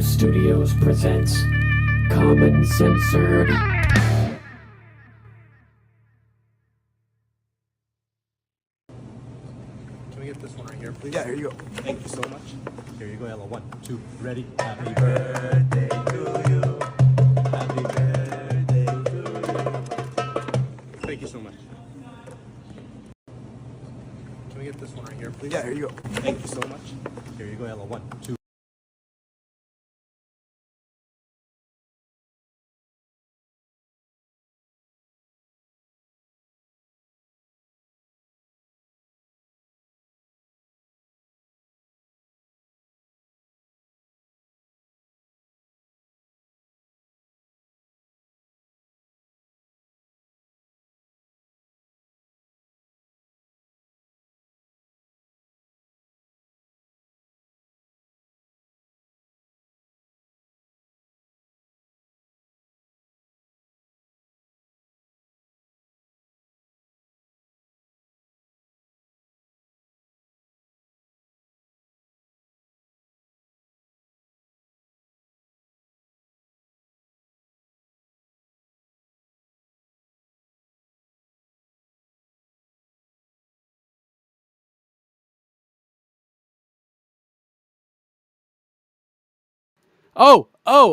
Studios presents Censored. Can we get this one right here, please? Yeah, here you go. Thank you so much. Here you go, Ella. 1, 2, ready? Happy birthday to you. Happy birthday to you. Thank you so much. Can we get this one right here, please? Yeah, here you go. Thank you so much. Here you go, Ella. 1, 2.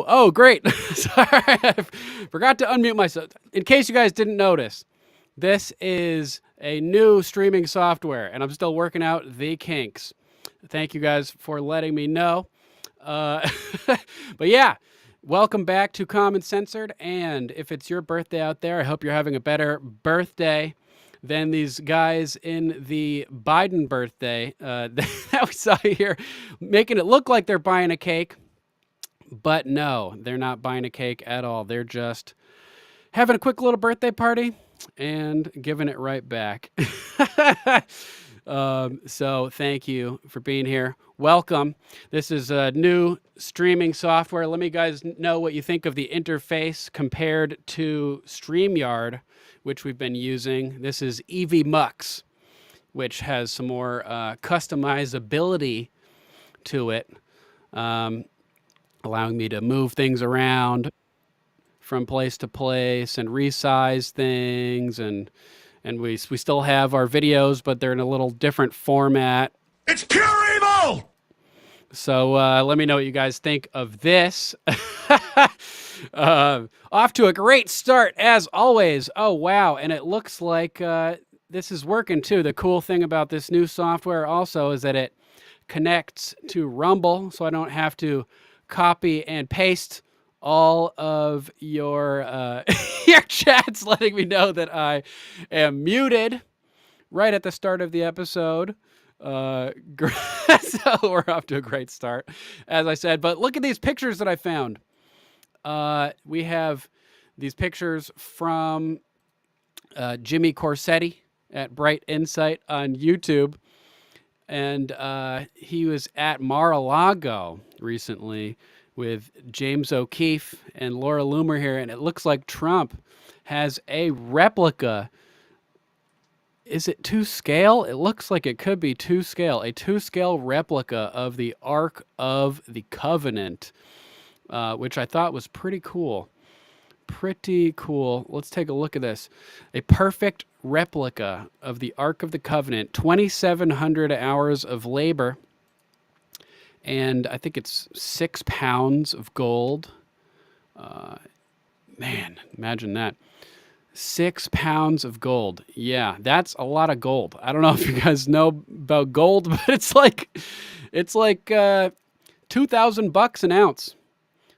Oh, great. Sorry, I forgot to unmute myself. In case you guys didn't notice, this is a new streaming software, and I'm still working out the kinks. Thank you guys for letting me know. But yeah, welcome back to Censored, and if it's your birthday out there, I hope you're having a better birthday than these guys in the Biden birthday that we saw here, making it look like they're buying a cake. But no, they're not buying a cake at all. They're just having a quick little birthday party and giving it right back. So thank you for being here. Welcome. This is a new streaming software. Let me guys know what you think of the interface compared to StreamYard, which we've been using. This is EVMux, which has some more customizability to it. Allowing me to move things around from place to place and resize things, and we still have our videos, but they're in a little different format. It's pure evil! So let me know what you guys think of this. Off to a great start, as always. Oh, wow, and it looks like this is working, too. The cool thing about this new software also is that it connects to Rumble, so I don't have to copy and paste all of your your chats, letting me know that I am muted right at the start of the episode. So we're off to a great start, as I said. But look at these pictures that I found. We have these pictures from Jimmy Corsetti at Bright Insight on YouTube. And he was at Mar-a-Lago recently with James O'Keefe and Laura Loomer here, and it looks like Trump has a replica. Is it to scale? It looks like it could be to scale. A to-scale replica of the Ark of the Covenant, which I thought was pretty cool. Pretty cool. Let's take a look at this. A perfect replica of the Ark of the Covenant, 2,700 hours of labor, and I think it's 6 pounds of gold. Man, imagine that. 6 pounds of gold. Yeah, that's a lot of gold. I don't know if you guys know about gold, but it's like $2,000 an ounce.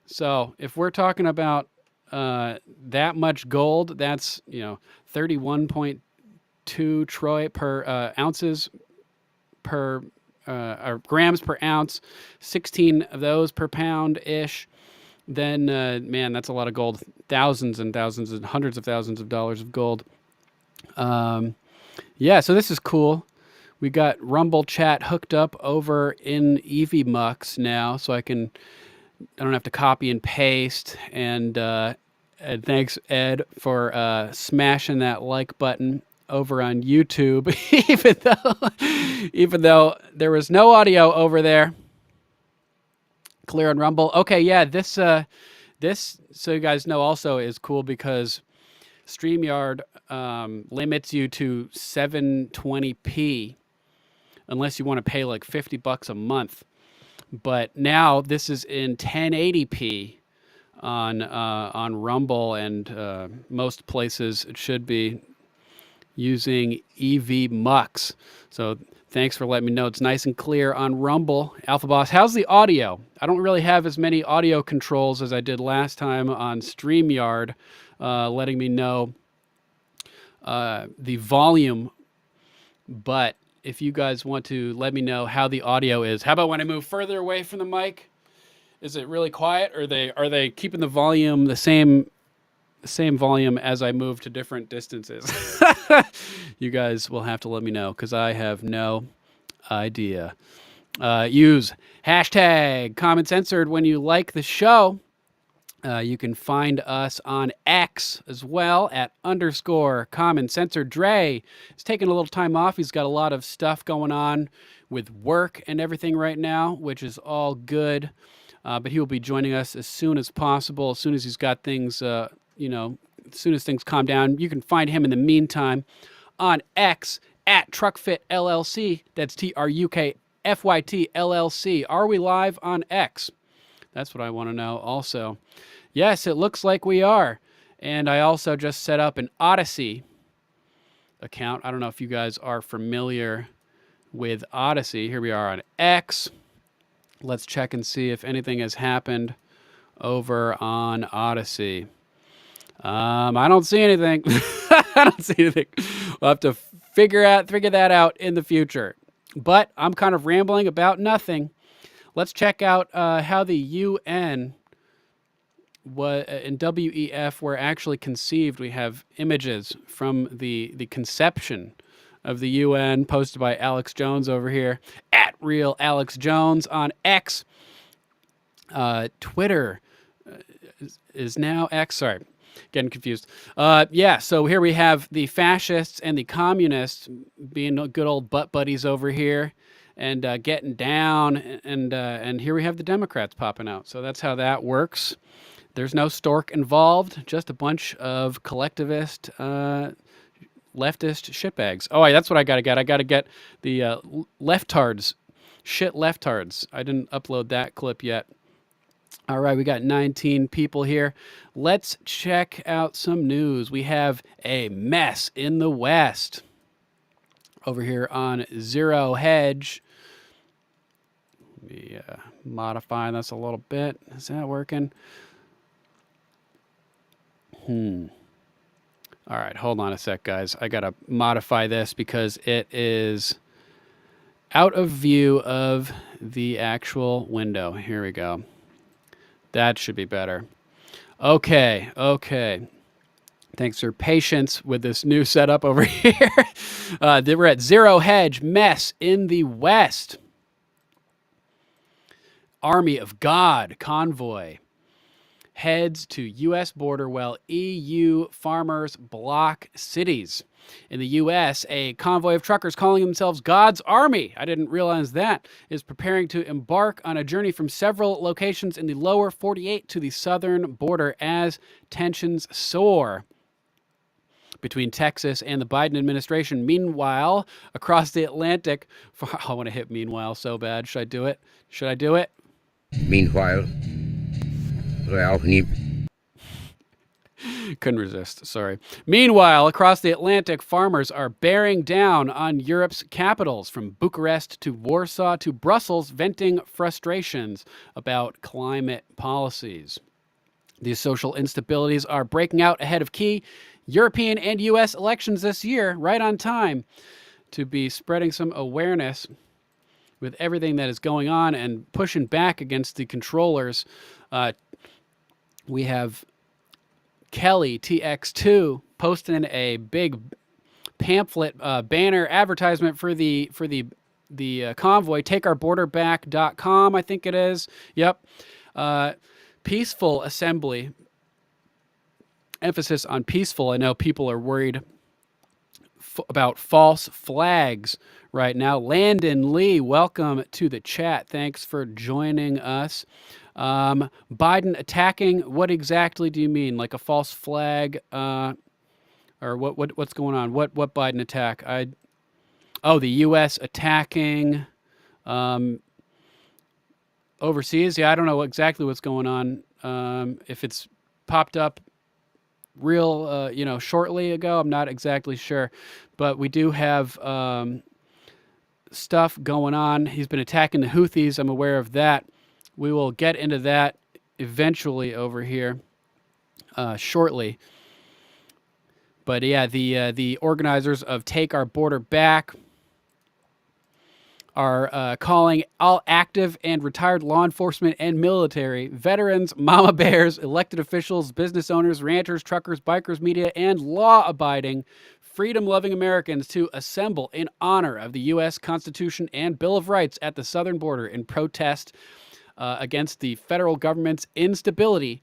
So if we're talking about that much gold, that's 31.2 troy per ounces per or grams per ounce, 16 of those per pound ish. then man, that's a lot of gold. Thousands and thousands and hundreds of thousands of dollars of gold. Yeah, so this is cool. We got Rumble chat hooked up over in EVMux now, so I don't have to copy and paste. And thanks, Ed, for smashing that like button over on YouTube, even though there was no audio over there. Clear on Rumble. Okay, yeah, this so you guys know also is cool because StreamYard limits you to 720p unless you want to pay like $50 a month. But now this is in 1080p on Rumble, and most places it should be using EVMux. So thanks for letting me know. It's nice and clear on Rumble. Alpha Boss, how's the audio? I don't really have as many audio controls as I did last time on StreamYard, letting me know the volume. But if you guys want to let me know how the audio is, how about when I move further away from the mic? Is it really quiet, or are they keeping the volume the same volume as I move to different distances? You guys will have to let me know because I have no idea. Use hashtag Comment Censored when you like the show. You can find us on X as well at _Comment Censored. Dre is taking a little time off. He's got a lot of stuff going on with work and everything right now, which is all good. But he will be joining us as soon as possible, as soon as he's got things, as soon as things calm down. You can find him in the meantime on X at TruckFit LLC. That's TRUKFYT LLC. Are we live on X? That's what I want to know also. Yes, it looks like we are. And I also just set up an Odyssey account. I don't know if you guys are familiar with Odyssey. Here we are on X. Let's check and see if anything has happened over on Odyssey. I don't see anything. I don't see anything. We'll have to figure that out in the future. But I'm kind of rambling about nothing. Let's check out how the UN and WEF were actually conceived. We have images from the conception of the UN posted by Alex Jones over here at Real Alex Jones on X. Twitter is now X. Sorry, getting confused. Yeah, so here we have the fascists and the communists being good old butt buddies over here and getting down, and here we have the Democrats popping out. So that's how that works. There's no stork involved, just a bunch of collectivist, leftist shitbags. Oh, that's what I got to get. I got to get the leftards, shit leftards. I didn't upload that clip yet. All right, we got 19 people here. Let's check out some news. We have a mess in the West. Over here on Zero Hedge. Let me modify this a little bit. Is that working? All right, hold on a sec, guys. I got to modify this because it is out of view of the actual window. Here we go. That should be better. Okay. Thanks for patience with this new setup over here. We're at Zero Hedge, mess in the West. Army of God convoy heads to U.S. border while EU farmers block cities. In the U.S., a convoy of truckers calling themselves God's Army, I didn't realize that, is preparing to embark on a journey from several locations in the lower 48 to the southern border as tensions soar between Texas and the Biden administration. Meanwhile, across the Atlantic, I want to hit meanwhile so bad. Should I do it? Meanwhile, couldn't resist, sorry. Meanwhile, across the Atlantic, farmers are bearing down on Europe's capitals, from Bucharest to Warsaw to Brussels, venting frustrations about climate policies. These social instabilities are breaking out ahead of key European and U.S. elections this year, right on time to be spreading some awareness with everything that is going on and pushing back against the controllers. We have Kelly TX2 posting a big pamphlet banner advertisement for the convoy. TakeOurBorderBack.com, I think it is. Yep. Peaceful assembly. Emphasis on peaceful. I know people are worried about false flags right now. Landon Lee, welcome to the chat. Thanks for joining us. Biden attacking. What exactly do you mean? Like a false flag? Or what's going on? What Biden attack? The U.S. attacking overseas. Yeah, I don't know exactly what's going on. If it's popped up real, shortly ago, I'm not exactly sure, but we do have stuff going on. He's been attacking the Houthis. I'm aware of that. We will get into that eventually over here shortly. But yeah, the organizers of Take Our Border Back are calling all active and retired law enforcement and military, veterans, mama bears, elected officials, business owners, ranchers, truckers, bikers, media, and law-abiding, freedom-loving Americans to assemble in honor of the U.S. Constitution and Bill of Rights at the southern border in protest against the federal government's inability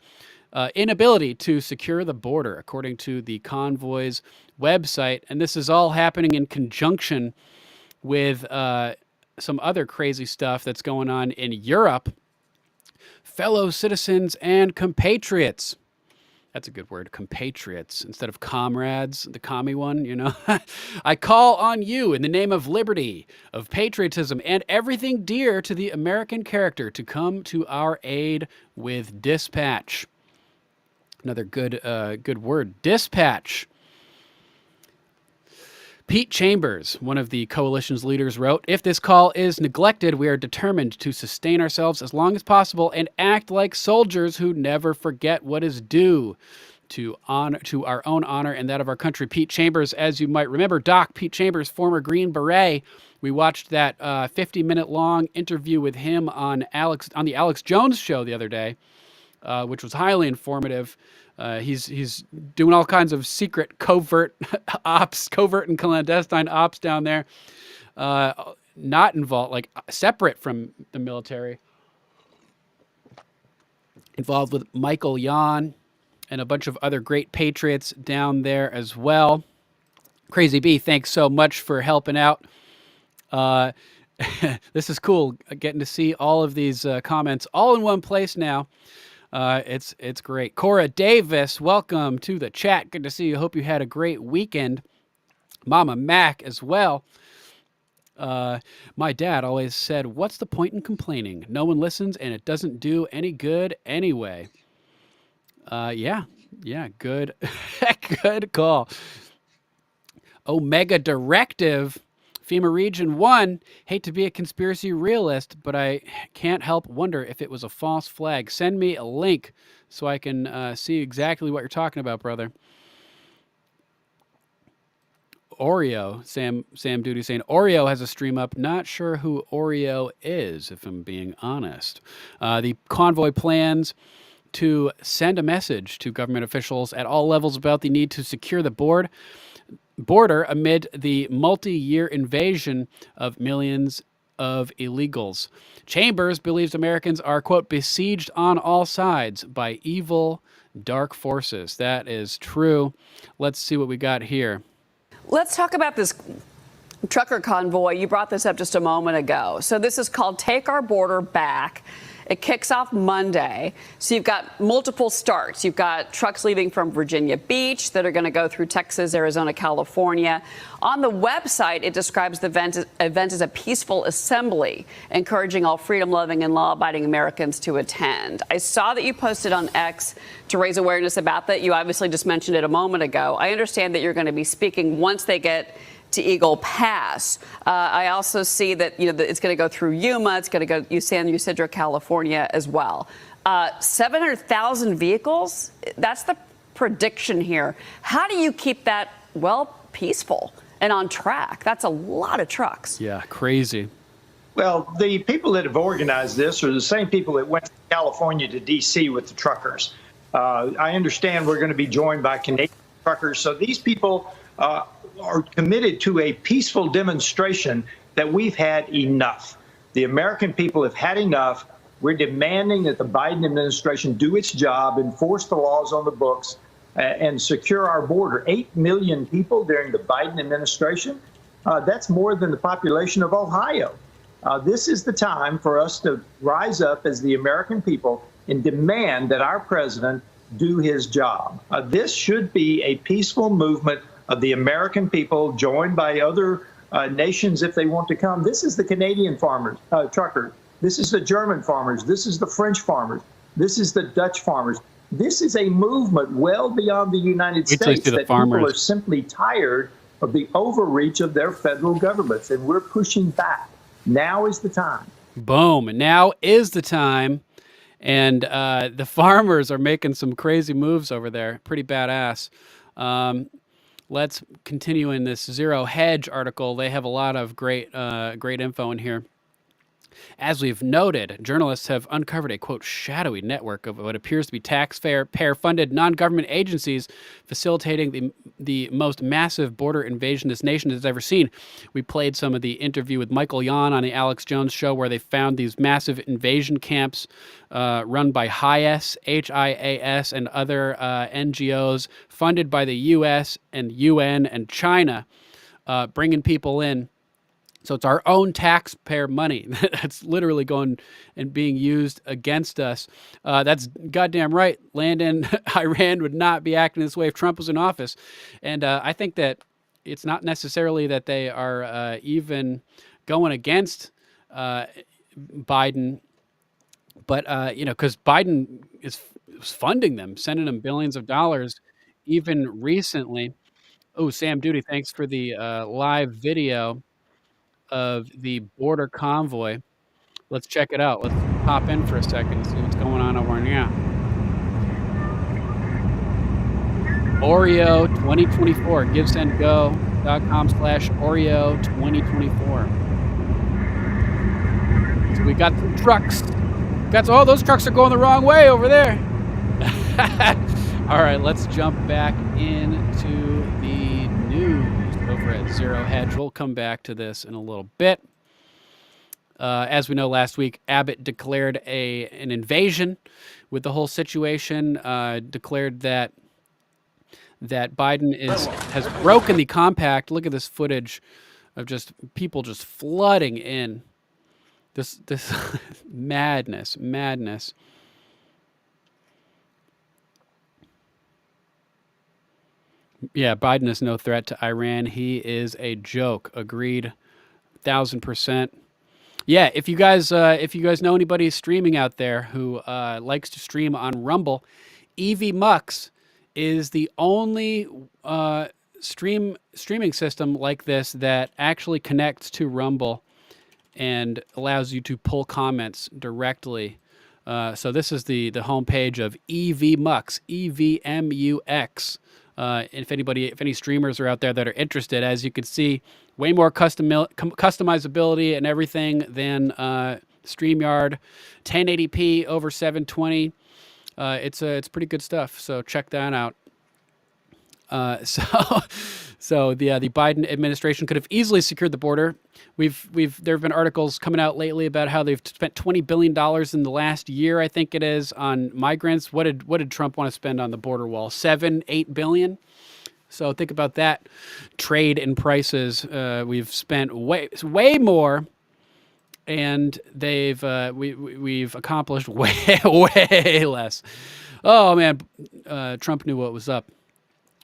to secure the border, according to the Convoy's website. And this is all happening in conjunction with some other crazy stuff that's going on in Europe. Fellow citizens and compatriots. That's a good word, compatriots, instead of comrades, the commie one, I call on you in the name of liberty, of patriotism, and everything dear to the American character to come to our aid with dispatch. Another good word, dispatch. Pete Chambers, one of the coalition's leaders, wrote, "If this call is neglected, we are determined to sustain ourselves as long as possible and act like soldiers who never forget what is due to our own honor and that of our country." Pete Chambers, as you might remember, Pete Chambers, former Green Beret. We watched that 50-minute long interview with him on the Alex Jones show the other day, which was highly informative. He's doing all kinds of secret, covert and clandestine ops down there, not involved, like separate from the military. Involved with Michael Yon and a bunch of other great patriots down there as well. Crazy B, thanks so much for helping out. This is cool, getting to see all of these comments all in one place now. It's great. Cora Davis, welcome to the chat. Good to see you. Hope you had a great weekend. Mama Mac as well. My dad always said, "What's the point in complaining? No one listens and it doesn't do any good anyway." Yeah, good. Good call. Omega Directive. FEMA Region 1, hate to be a conspiracy realist, but I can't help wonder if it was a false flag. Send me a link so I can see exactly what you're talking about, brother. Oreo, Sam Duty saying, Oreo has a stream up. Not sure who Oreo is, if I'm being honest. The convoy plans to send a message to government officials at all levels about the need to secure the border amid the multi-year invasion of millions of illegals. Chambers believes Americans are, quote, besieged on all sides by evil, dark forces. That is true. Let's see what we got here. Let's talk about this trucker convoy. You brought this up just a moment ago. So this is called Take Our Border Back. It kicks off Monday. So you've got multiple starts. You've got trucks leaving from Virginia Beach that are going to go through Texas, Arizona, California. On the website, it describes the event as a peaceful assembly, encouraging all freedom-loving and law-abiding Americans to attend. I saw that you posted on X to raise awareness about that. You obviously just mentioned it a moment ago. I understand that you're going to be speaking once they get to Eagle Pass. I also see that it's going to go through Yuma. It's going to go San Ysidro, California as well. 700,000 vehicles. That's the prediction here. How do you keep that peaceful and on track? That's a lot of trucks. Yeah, crazy. Well, the people that have organized this are the same people that went from California to D.C. with the truckers. I understand we're going to be joined by Canadian truckers. So these people are committed to a peaceful demonstration that we've had enough. The American people have had enough. We're demanding that the Biden administration do its job, enforce the laws on the books, and secure our border. 8 million people during the Biden administration. That's more than the population of Ohio. This is the time for us to rise up as the American people and demand that our president do his job. This should be a peaceful movement of the American people, joined by other nations if they want to come. This is the Canadian farmers, truckers. This is the German farmers. This is the French farmers. This is the Dutch farmers. This is a movement well beyond the United States that people are simply tired of the overreach of their federal governments, and we're pushing back. Now is the time. Boom. Now is the time. And the farmers are making some crazy moves over there. Pretty badass. Let's continue in this Zero Hedge article. They have a lot of great info in here. As we've noted, journalists have uncovered a, quote, shadowy network of what appears to be taxpayer-funded non-government agencies facilitating the most massive border invasion this nation has ever seen. We played some of the interview with Michael Yon on the Alex Jones show where they found these massive invasion camps run by HIAS, H-I-A-S, and other NGOs funded by the U.S. and UN and China, bringing people in. So it's our own taxpayer money that's literally going and being used against us. That's goddamn right. Landon, Iran would not be acting this way if Trump was in office. And I think that it's not necessarily that they are even going against Biden, but, because Biden is funding them, sending them billions of dollars even recently. Oh, Sam Duty, thanks for the live video of the border convoy. Let's check it out. Let's pop in for a second and see what's going on over here. Oreo 2024, givesendgo.com/Oreo 2024. So we got some trucks. Oh, those trucks are going the wrong way over there. All right, let's jump back into the news over at Zero Hedge. We'll come back to this in a little bit. As we know, last week, Abbott declared an invasion with the whole situation, declared that Biden has broken the compact. Look at this footage of just people just flooding in. This madness. Yeah, Biden is no threat to Iran. He is a joke. Agreed, 1,000%. Yeah, if you guys know anybody streaming out there who likes to stream on Rumble, EV Mux is the only streaming system like this that actually connects to Rumble and allows you to pull comments directly. So this is the homepage of EV Mux, EVMUX. If any streamers are out there that are interested, as you can see, way more customizability and everything than StreamYard. 1080p over 720. It's pretty good stuff. So check that out. So the Biden administration could have easily secured the border. There have been articles coming out lately about how they've spent $20 billion in the last year, I think it is, on migrants. What did Trump want to spend on the border wall? 8 billion. So think about that. Trade and prices. We've spent way more, and we've accomplished way less. Oh man, Trump knew what was up.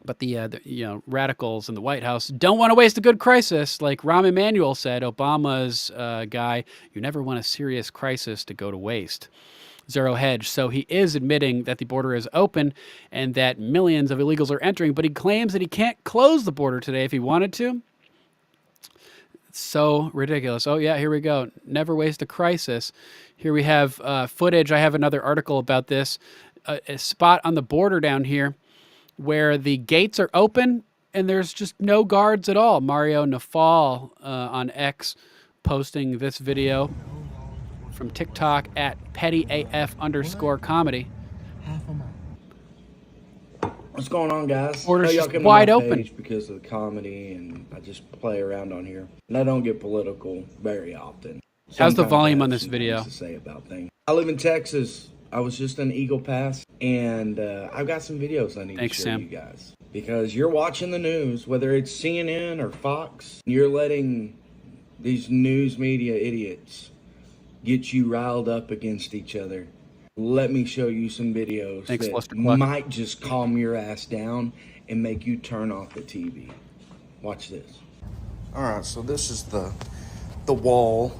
But the radicals in the White House don't want to waste a good crisis. Like Rahm Emanuel said, Obama's guy, you never want a serious crisis to go to waste. Zero Hedge. So he is admitting that the border is open and that millions of illegals are entering, but he claims that he can't close the border today if he wanted to. It's so ridiculous. Oh, yeah, here we go. Never waste a crisis. Here we have footage. I have another article about this. A spot on the border down here where the gates are open and there's just no guards at all. Mario Nafal on X posting this video from TikTok at pettyaf_comedy. What's going on, guys? Border's I know y'all just come wide to my open. page because of the comedy, and I just play around on here. And I don't get political very often. How's the Sometimes volume I on have this some video? things to say about things. I live in Texas. I was just in Eagle Pass, and I've got some videos I need Thanks, to show Sam. you guys. Because you're watching the news, whether it's CNN or Fox, you're letting these news media idiots get you riled up against each other. Let me show you some videos Thanks, that Lester Cluck. might just calm your ass down and make you turn off the TV. Watch this. All right, so this is the wall,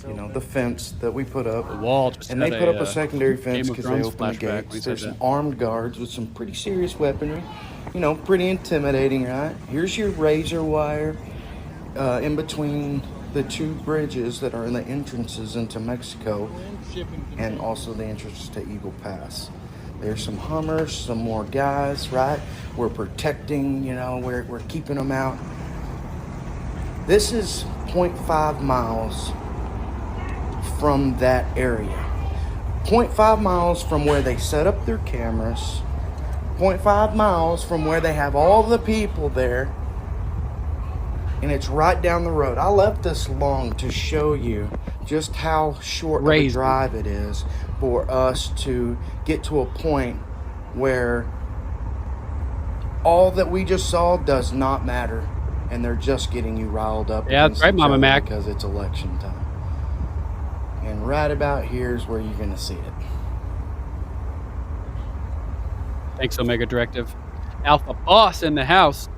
you know, the fence that we put up. The wall just And had they put up a, a secondary fence Game of because they Thrones opened the flashback when gates. he said There's some that. armed guards with some pretty serious weaponry. You know, pretty intimidating, right? Here's your razor wire in between the two bridges that are in the entrances into Mexico and also the entrance to Eagle Pass. There's some Hummers, some more guys, right? We're protecting, you know, we're keeping them out. This is 0.5 miles from that area. 0.5 miles from where they set up their cameras. 0.5 miles from where they have all the people there. And it's right down the road. I left this long to show you just how short of a drive it is for us to get to a point where all that we just saw does not matter, and they're just getting you riled up. Yeah, that's right, Mama Mac. Because it's election time. And right about here is where you're going to see it. Thanks, Omega Directive. Alpha Boss in the house.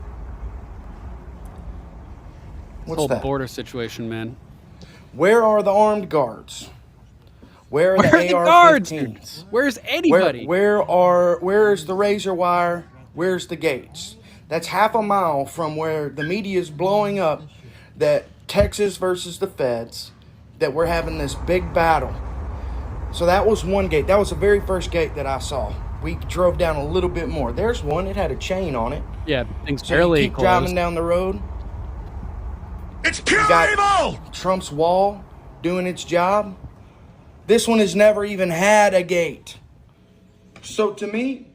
What's Whole that? border situation, man. Where are the armed guards? Where are Where are the the guards? AR-15s? Where's anybody? Where's the razor wire? Where's the gates? That's half a mile from where the media is blowing up that Texas versus the feds, that we're having this big battle. So that was one gate. That was the very first gate that I saw. We drove down a little bit more. There's one. It had a chain on it. Yeah, things So barely you keep closed. driving down the road. It's pure You got evil! Trump's wall doing its job. This one has never even had a gate. So to me,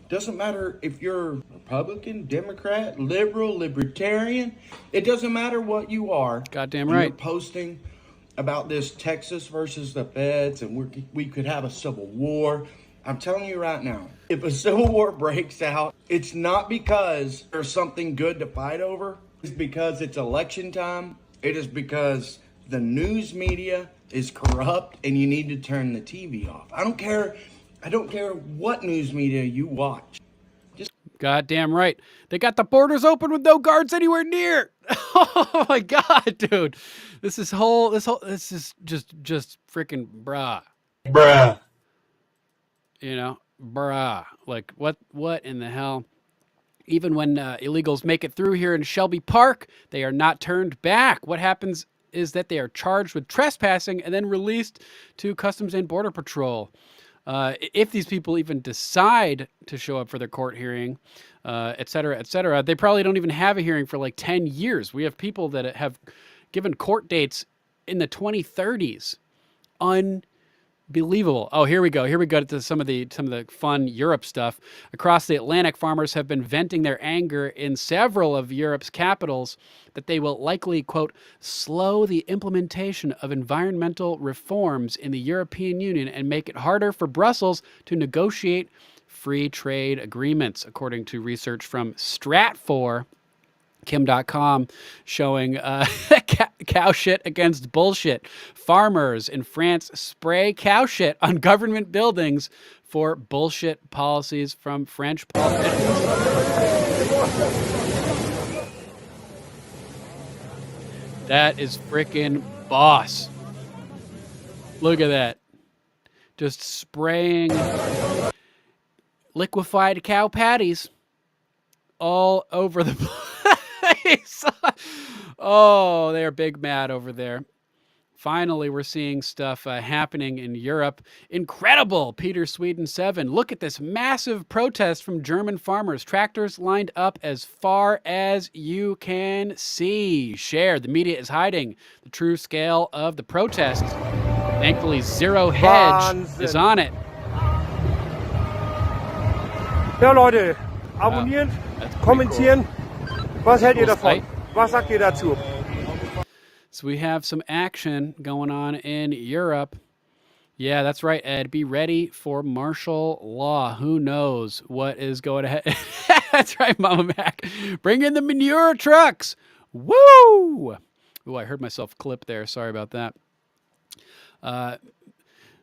doesn't matter if you're Republican, Democrat, liberal, libertarian. It doesn't matter what you are. Goddamn and right. You're posting about this Texas versus the feds, and we could have a civil war. I'm telling you right now, if a civil war breaks out, it's not because there's something good to fight over. It's because it's election time. It is because the news media is corrupt and you need to turn the TV off. I don't care what news media you watch. Goddamn right. They got the borders open with no guards anywhere near. Oh my God, dude. This is just freaking brah. Bruh. You know, brah. Like what in the hell? Even when illegals make it through here in Shelby Park, they are not turned back. What happens is that they are charged with trespassing and then released to Customs and Border Patrol. If these people even decide to show up for their court hearing, et cetera, they probably don't even have a hearing for like 10 years. We have people that have given court dates in the 2030s. Unbelievable. Oh, here we go to some of the fun Europe stuff. Across the Atlantic, farmers have been venting their anger in several of Europe's capitals that they will likely, quote, slow the implementation of environmental reforms in the European Union and make it harder for Brussels to negotiate free trade agreements, according to research from Stratfor. Kim.com showing cow shit against bullshit. Farmers in France spray cow shit on government buildings for bullshit policies from French politicians. That is frickin' boss. Look at that. Just spraying liquefied cow patties all over the place. Oh, they're big mad over there. Finally, we're seeing stuff happening in Europe. Incredible, Peter Sweden 7. Look at this massive protest from German farmers. Tractors lined up as far as you can see. Share. The media is hiding the true scale of the protest. Thankfully, Zero Hedge is on it. Ja, Leute, abonnieren, That's pretty kommentieren. Was hält ihr Cool davon? sight. Was sagt ihr dazu? So we have some action going on in Europe. Yeah, that's right, Ed. Be ready for martial law. Who knows what is going to happen? That's right, Mama Mac. Bring in the manure trucks. Woo! Ooh, I heard myself clip there. Sorry about that.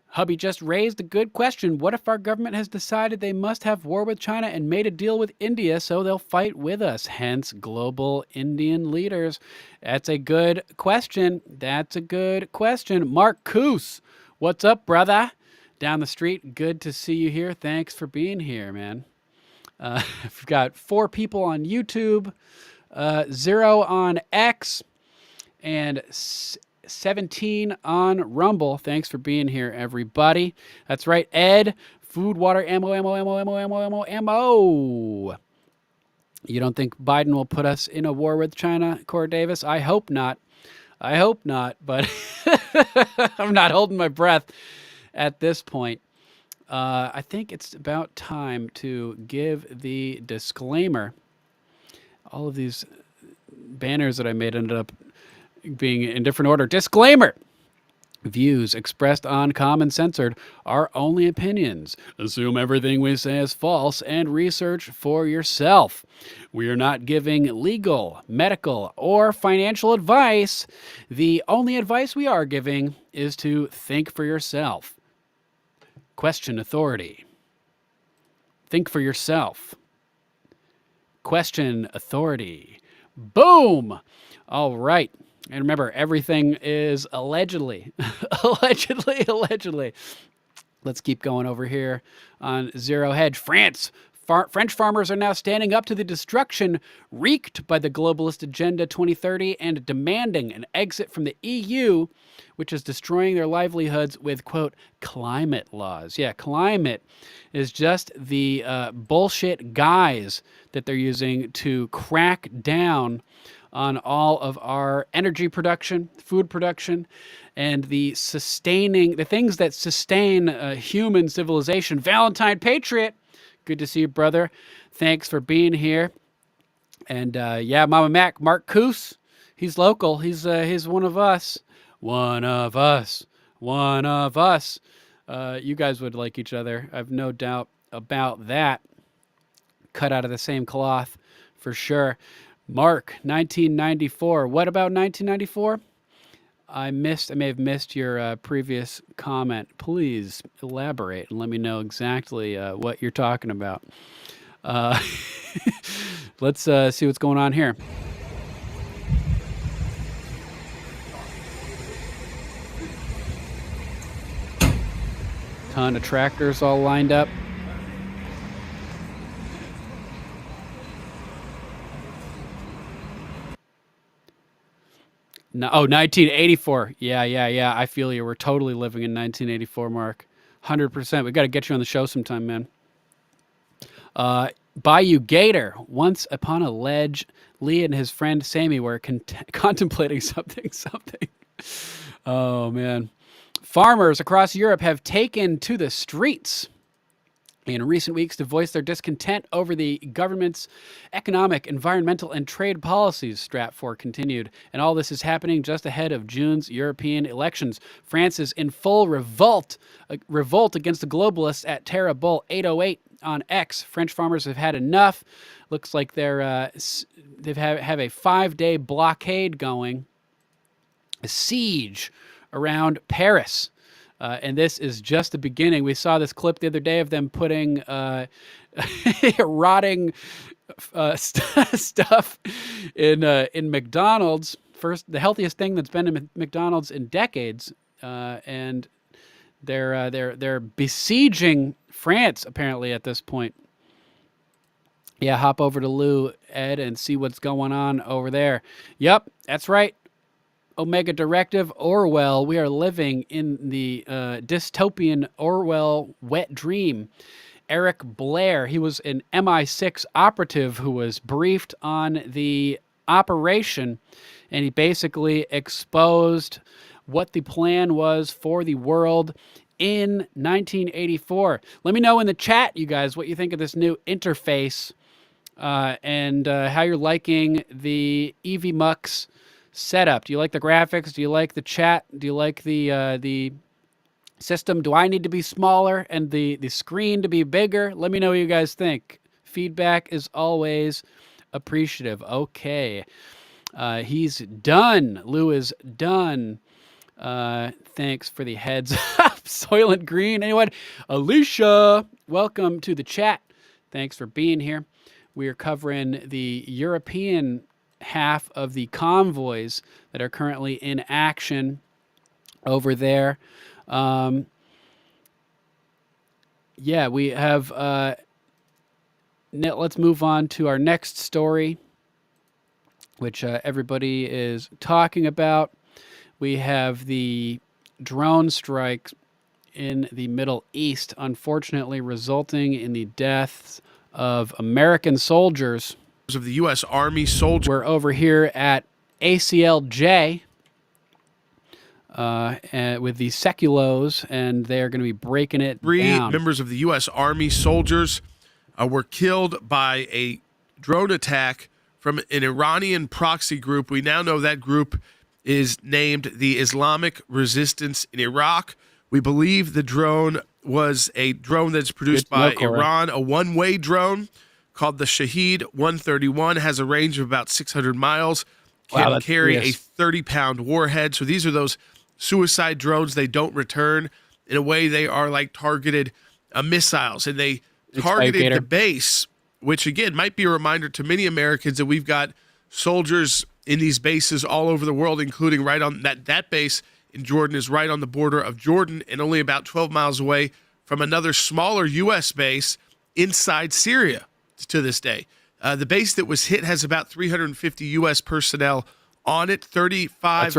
Hubby just raised a good question. What if our government has decided they must have war with China and made a deal with India so they'll fight with us? Hence, global Indian leaders. That's a good question. That's a good question. Mark Coos, what's up, brother? Down the street. Good to see you here. Thanks for being here, man. We've got 4 people on YouTube, 0 on X, and 17 on Rumble. Thanks for being here, everybody. That's right, Ed. Food, water, ammo. You don't think Biden will put us in a war with China, Cora Davis? I hope not. I hope not, but I'm not holding my breath at this point. I think it's about time to give the disclaimer. All of these banners that I made ended up being in different order. Disclaimer. Views expressed on CONVOY are only opinions. Assume everything we say is false and research for yourself. We are not giving legal, medical, or financial advice. The only advice we are giving is to think for yourself. Question authority. Think for yourself. Question authority. Boom! All right. And remember, everything is allegedly. Allegedly. Let's keep going over here on Zero Hedge. France. French farmers are now standing up to the destruction wreaked by the globalist Agenda 2030 and demanding an exit from the EU, which is destroying their livelihoods with, quote, climate laws. Yeah, climate is just the bullshit guise that they're using to crack down on all of our energy production, food production, and the things that sustain human civilization. Valentine Patriot, good to see you, brother. Thanks for being here. And yeah, Mama Mac, Mark Coos, he's local. He's one of us. One of us. You guys would like each other. I've no doubt about that. Cut out of the same cloth, for sure. Mark, 1994. What about 1994? I may have missed your previous comment. Please elaborate and let me know exactly what you're talking about. Let's see what's going on here. Ton of tractors all lined up. No, 1984. Yeah. I feel you. We're totally living in 1984, Mark. 100%. We got to get you on the show sometime, man. Bayou Gator. Once upon a ledge, Lee and his friend Sammy were contemplating something. Oh, man. Farmers across Europe have taken to the streets in recent weeks to voice their discontent over the government's economic, environmental, and trade policies, Stratfor continued. And all this is happening just ahead of June's European elections. France is in full revolt against the globalists at Terra Bull 808 on X. French farmers have had enough. Looks like they've have a 5-day blockade going, a siege around Paris. And this is just the beginning. We saw this clip the other day of them putting rotting stuff in McDonald's. First, the healthiest thing that's been in McDonald's in decades, and they're besieging France apparently at this point. Yeah, hop over to Lou, Ed, and see what's going on over there. Yep, that's right. Omega Directive, Orwell. We are living in the dystopian Orwell wet dream. Eric Blair, he was an MI6 operative who was briefed on the operation, and he basically exposed what the plan was for the world in 1984. Let me know in the chat, you guys, what you think of this new interface and how you're liking the EVMux setup. Do you like the graphics? Do you like the chat? Do you like the system? Do I need to be smaller and the screen to be bigger? Let me know what you guys think. Feedback is always appreciative. Okay. He's done. Lou is done. Thanks for the heads up. Soylent Green. Anyone? Alicia, welcome to the chat. Thanks for being here. We are covering the European half of the convoys that are currently in action over there. Yeah, we have. Let's move on to our next story, which everybody is talking about. We have the drone strike in the Middle East, unfortunately resulting in the deaths of American soldiers. Of the U.S. Army soldiers. We're over here at ACLJ with the Seculos, and they're going to be breaking it Three down. members of the U.S. Army soldiers were killed by a drone attack from an Iranian proxy group. We now know that group is named the Islamic Resistance in Iraq. We believe the drone was a drone that's produced by Iran, a one-way drone called the Shahed 131, has a range of about 600 miles, can carry a 30-pound warhead. So these are those suicide drones. They don't return. In a way, they are like targeted missiles, and they targeted the base, which, again, might be a reminder to many Americans that we've got soldiers in these bases all over the world, including right on that base in Jordan is right on the border of Jordan and only about 12 miles away from another smaller U.S. base inside Syria to this day. The base that was hit has about 350 U.S. personnel on it. 35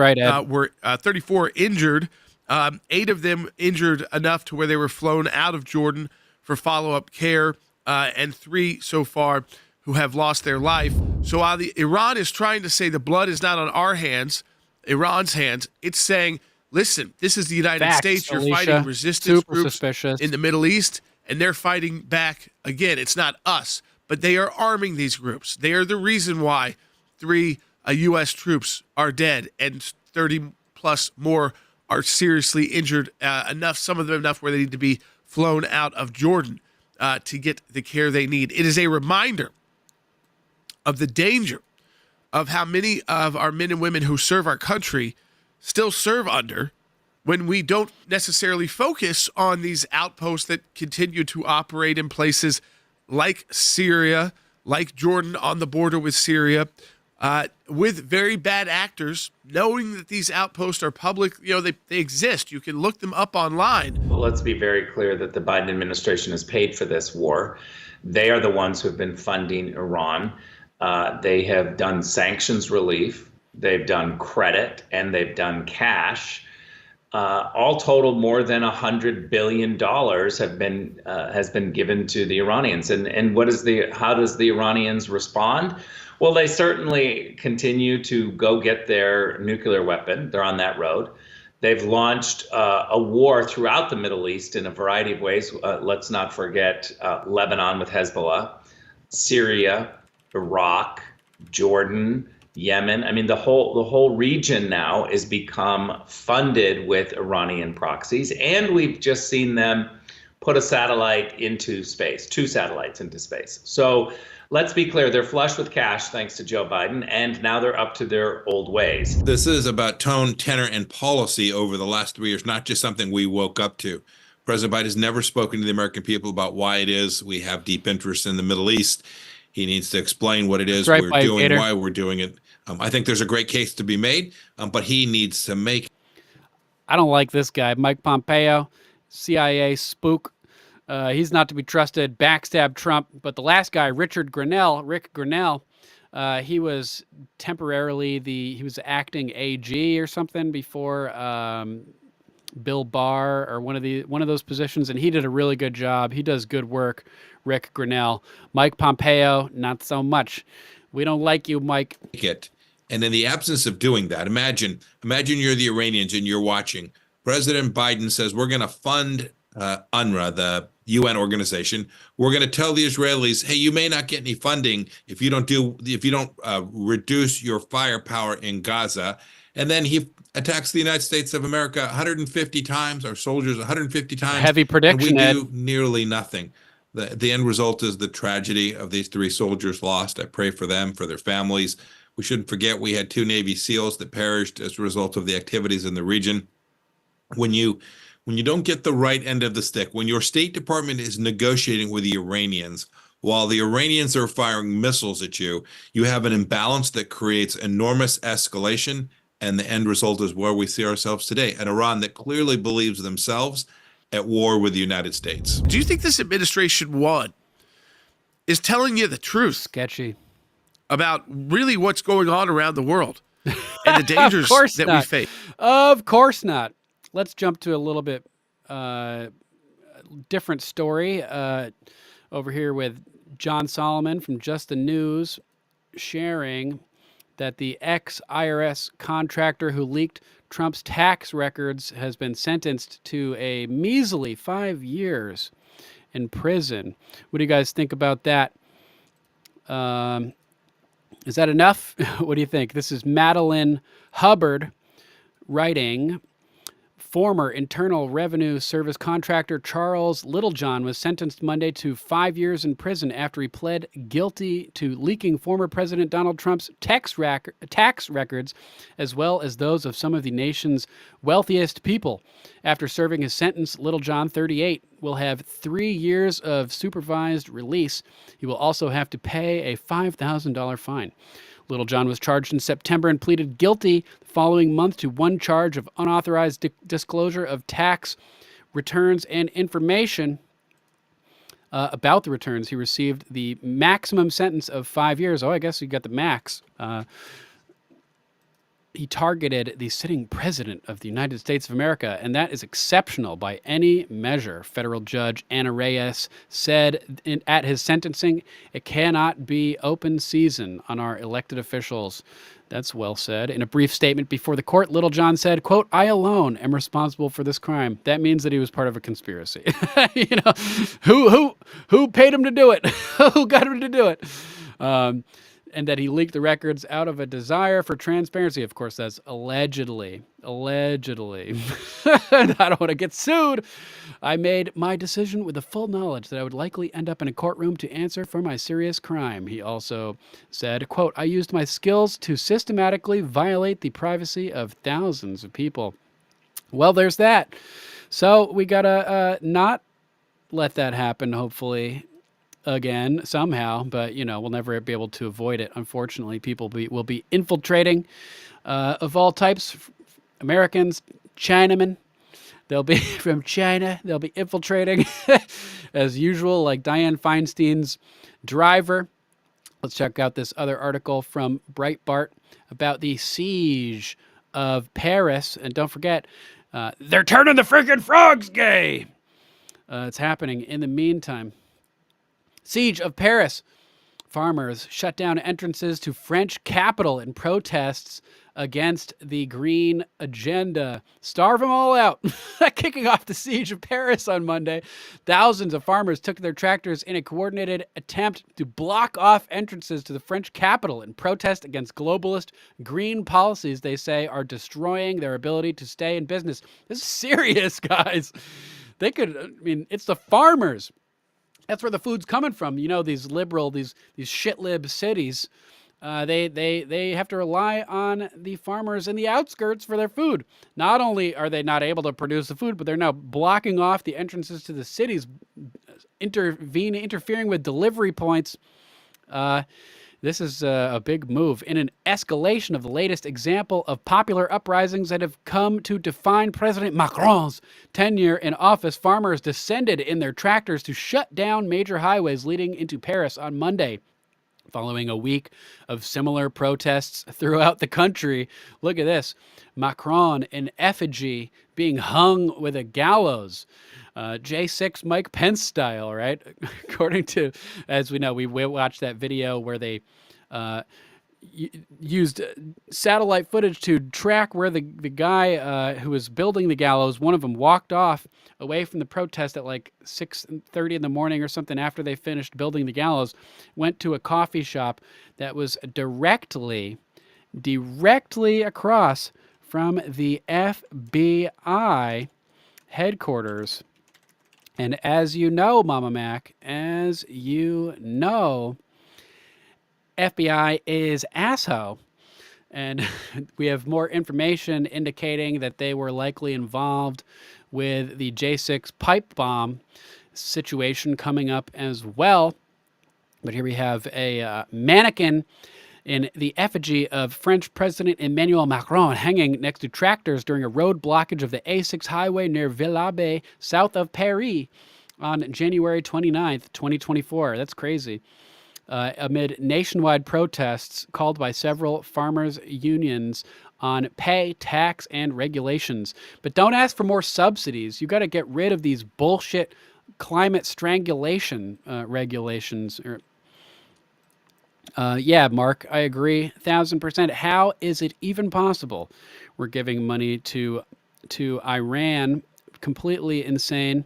were 34 injured. 8 of them injured enough to where they were flown out of Jordan for follow-up care, and 3 so far who have lost their life. So while Iran is trying to say the blood is not on our hands, Iran's hands, it's saying, listen, this is the United States. You're fighting resistance groups in the Middle East, and they're fighting back. Again, it's not us, but they are arming these groups. They are the reason why 3 U.S. troops are dead and 30-plus more are seriously injured, some of them enough where they need to be flown out of Jordan to get the care they need. It is a reminder of the danger of how many of our men and women who serve our country still serve under when we don't necessarily focus on these outposts that continue to operate in places like Syria, like Jordan on the border with Syria, with very bad actors, knowing that these outposts are public, they exist. You can look them up online. Well, let's be very clear that the Biden administration has paid for this war. They are the ones who have been funding Iran. They have done sanctions relief, they've done credit, and they've done cash. All totaled, more than $100 billion has been given to the Iranians. And how does the Iranians respond? Well, they certainly continue to go get their nuclear weapon. They're on that road. They've launched a war throughout the Middle East in a variety of ways. Let's not forget Lebanon with Hezbollah, Syria, Iraq, Jordan, Yemen. I mean, the whole region now is become funded with Iranian proxies, and we've just seen them put a satellite into space, 2 satellites into space. So let's be clear, they're flush with cash thanks to Joe Biden, and now they're up to their old ways. This is about tone, tenor, and policy over the last 3 years, not just something we woke up to. President Biden has never spoken to the American people about why it is we have deep interest in the Middle East. He needs to explain what it is we're doing, why we're doing it. I think there's a great case to be made, but he needs to make it. I don't like this guy, Mike Pompeo, CIA spook. He's not to be trusted, backstab Trump. But the last guy, Rick Grinnell, he was temporarily he was acting AG or something before Bill Barr or one of those positions, and he did a really good job. He does good work, Rick Grinnell. Mike Pompeo, not so much. We don't like you, Mike. And in the absence of doing that, imagine you're the Iranians and you're watching President Biden says we're going to fund UNRWA, the UN organization. We're going to tell the Israelis, hey, you may not get any funding if you don't reduce your firepower in Gaza. And then he attacks the United States of America 150 times, our soldiers 150 times. Heavy prediction, and we do nearly nothing. The end result is the tragedy of these 3 soldiers lost. I pray for them, for their families. We shouldn't forget we had 2 Navy SEALs that perished as a result of the activities in the region. When you don't get the right end of the stick, when your State Department is negotiating with the Iranians while the Iranians are firing missiles at you, you have an imbalance that creates enormous escalation, and the end result is where we see ourselves today, an Iran that clearly believes themselves at war with the United States. Do you think this administration, one, is telling you the truth Sketchy. about really what's going on around the world and the dangers that we face? Of course not. Let's jump to a little bit different story over here with John Solomon from Just the News, sharing that the ex-IRS contractor who leaked Trump's tax records has been sentenced to a measly 5 years in prison. What do you guys think about that? Is that enough? What do you think? This is Madeline Hubbard writing. Former Internal Revenue Service contractor Charles Littlejohn was sentenced Monday to 5 years in prison after he pled guilty to leaking former President Donald Trump's tax records, as well as those of some of the nation's wealthiest people. After serving his sentence, Littlejohn, 38, will have 3 years of supervised release. He will also have to pay a $5,000 fine. Littlejohn was charged in September and pleaded guilty the following month to one charge of unauthorized disclosure of tax returns and information about the returns. He received the maximum sentence of 5 years. Oh, I guess he got the max. He targeted the sitting president of the United States of America, and that is exceptional by any measure. Federal Judge Anna Reyes said at his sentencing, it cannot be open season on our elected officials. That's well said. In a brief statement before the court, Littlejohn said, quote, "I alone am responsible for this crime." That means that he was part of a conspiracy. You know, who paid him to do it? Who got him to do it? And that he leaked the records out of a desire for transparency. Of course, that's allegedly. Allegedly. I don't want to get sued. I made my decision with the full knowledge that I would likely end up in a courtroom to answer for my serious crime. He also said, quote, "I used my skills to systematically violate the privacy of thousands of people." Well, there's that. So we got to not let that happen, hopefully, again, somehow, but, you know, we'll never be able to avoid it. Unfortunately, people will be infiltrating of all types, Americans, Chinamen. They'll be from China. They'll be infiltrating as usual, like Dianne Feinstein's driver. Let's check out this other article from Breitbart about the siege of Paris. And don't forget, they're turning the freaking frogs gay. It's happening in the meantime. Siege of Paris. Farmers shut down entrances to French capital in protests against the green agenda. Starve them all out. Kicking off the siege of Paris on Monday, thousands of farmers took their tractors in a coordinated attempt to block off entrances to the French capital in protest against globalist green policies they say are destroying their ability to stay in business. This is serious, guys. They could, I mean, it's the farmers. That's where the food's coming from. You know, these liberal, these shit-lib cities, they have to rely on the farmers in the outskirts for their food. Not only are they not able to produce the food, but they're now blocking off the entrances to the cities, interfering with delivery points. This is a big move in an escalation of the latest example of popular uprisings that have come to define President Macron's tenure in office. Farmers descended in their tractors to shut down major highways leading into Paris on Monday, following a week of similar protests throughout the country. Look at this. Macron in effigy being hung with a gallows. J6 Mike Pence style, right? According to, as we know, we watched that video where they used satellite footage to track where the guy who was building the gallows, one of them walked off away from the protest at like 6:30 in the morning or something after they finished building the gallows, went to a coffee shop that was directly across from the FBI headquarters. And as you know, Mama Mac, as you know, FBI is asshole. And we have more information indicating that they were likely involved with the J6 pipe bomb situation coming up as well. But here we have a mannequin in the effigy of French President Emmanuel Macron hanging next to tractors during a road blockage of the A6 highway near Villabé, south of Paris, on January 29th, 2024. That's crazy. Amid nationwide protests called by several farmers' unions on pay, tax, and regulations. But don't ask for more subsidies. You got to get rid of these bullshit climate strangulation regulations. Yeah, Mark, I agree 1,000%. How is it even possible we're giving money to Iran? Completely insane.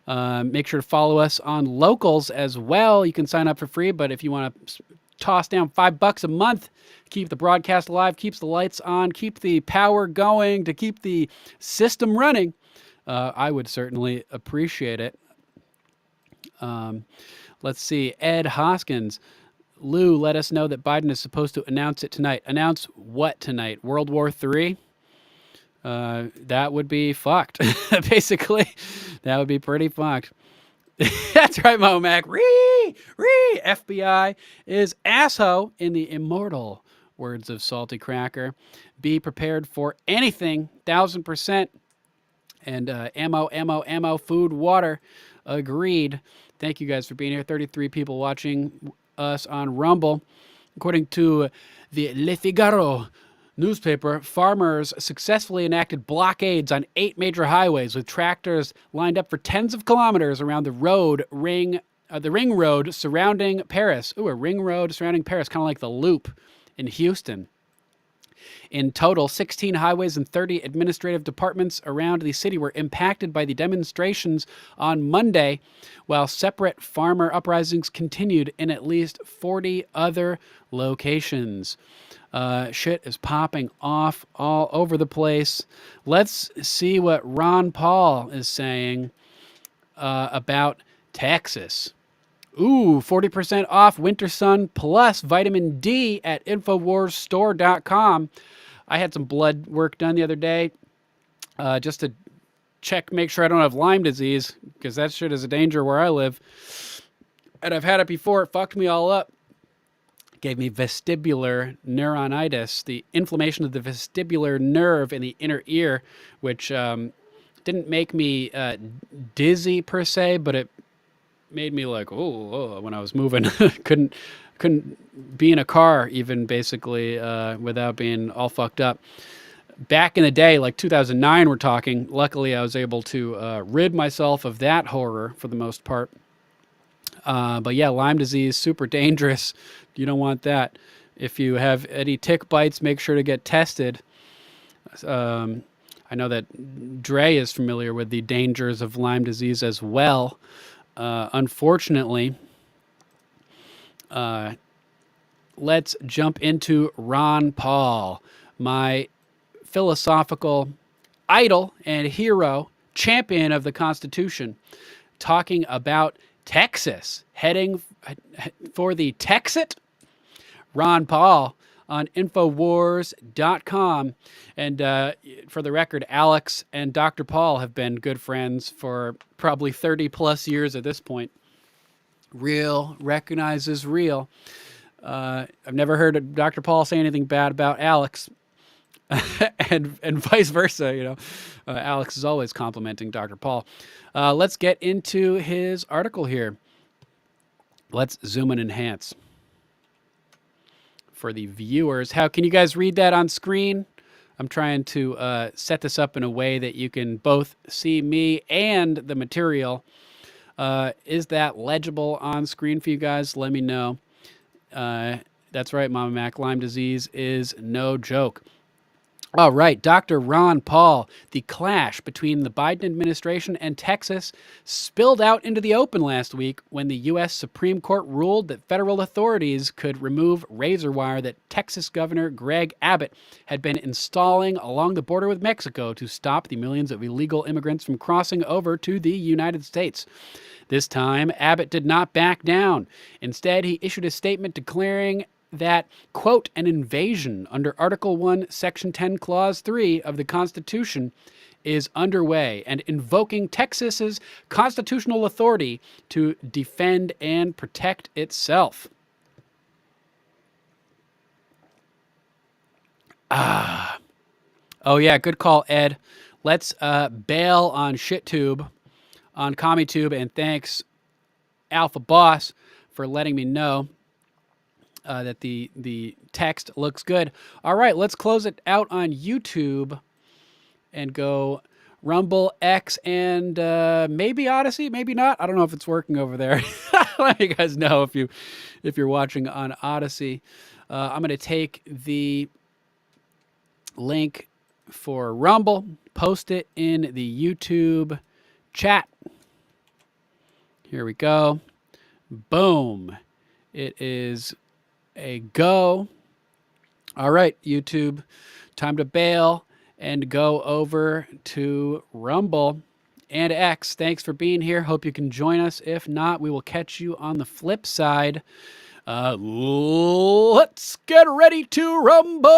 Make sure to follow us on Locals as well. You can sign up for free, but if you want to toss down $5 a month, keep the broadcast alive, keeps the lights on, keep the power going, to keep the system running, I would certainly appreciate it. Let's see. Ed Hoskins. Lou, let us know that Biden is supposed to announce it tonight. Announce what tonight? World War III? That would be fucked. Basically, that would be pretty fucked. That's right, Mo Mac. FBI is asshole in the immortal words of Salty Cracker. Be prepared for anything, 1,000%. And ammo, food, water. Agreed. Thank you guys for being here. 33 people watching us on Rumble. According to the Le Figaro newspaper, farmers successfully enacted blockades on 8 major highways with tractors lined up for tens of kilometers around the ring road surrounding Paris. Ooh, a ring road surrounding Paris, kind of like the Loop in Houston. In total, 16 highways and 30 administrative departments around the city were impacted by the demonstrations on Monday, while separate farmer uprisings continued in at least 40 other locations. Shit is popping off all over the place. Let's see what Ron Paul is saying about Texas. Ooh, 40% off Winter Sun Plus Vitamin D at InfoWarsStore.com. I had some blood work done the other day just to make sure I don't have Lyme disease, because that shit is a danger where I live. And I've had it before. It fucked me all up. Gave me vestibular neuronitis, the inflammation of the vestibular nerve in the inner ear, which didn't make me dizzy per se, but it made me like, oh, when I was moving. couldn't be in a car even, basically, without being all fucked up. Back in the day, like 2009 we're talking, luckily I was able to rid myself of that horror for the most part. But yeah, Lyme disease, super dangerous. You don't want that. If you have any tick bites, make sure to get tested. I know that Dre is familiar with the dangers of Lyme disease as well. Unfortunately, let's jump into Ron Paul, my philosophical idol and hero, champion of the Constitution, talking about Texas, heading for the Texit. Ron Paul on Infowars.com. And for the record, Alex and Dr. Paul have been good friends for probably 30 plus years at this point. Real recognizes real. I've never heard Dr. Paul say anything bad about Alex. and vice versa, you know. Alex is always complimenting Dr. Paul. Let's get into his article here. Let's zoom and enhance for the viewers. How can you guys read that on screen? I'm trying to set this up in a way that you can both see me and the material. Is that legible on screen for you guys? Let me know. That's right, Mama Mac. Lyme disease is no joke. All right, Dr. Ron Paul. The clash between the Biden administration and Texas spilled out into the open last week when the U.S. Supreme Court ruled that federal authorities could remove razor wire that Texas Governor Greg Abbott had been installing along the border with Mexico to stop the millions of illegal immigrants from crossing over to the United States. This time, Abbott did not back down. Instead, he issued a statement declaring that, quote, an invasion under Article 1, Section 10, Clause 3 of the Constitution is underway and invoking Texas's constitutional authority to defend and protect itself. Oh, yeah, good call, Ed. Let's bail on ShitTube, on CommieTube, and thanks, Alpha Boss, for letting me know that the text looks good. All right, let's close it out on YouTube and go Rumble, X, and maybe Odyssey, maybe not. I don't know if it's working over there. Let me guys know if you're watching on Odyssey. I'm going to take the link for Rumble, post it in the YouTube chat. Here we go. Boom. It is a go. All right, YouTube, time to bail and go over to Rumble and X. Thanks for being here. Hope you can join us. If not, we will catch you on the flip side. Let's get ready to rumble.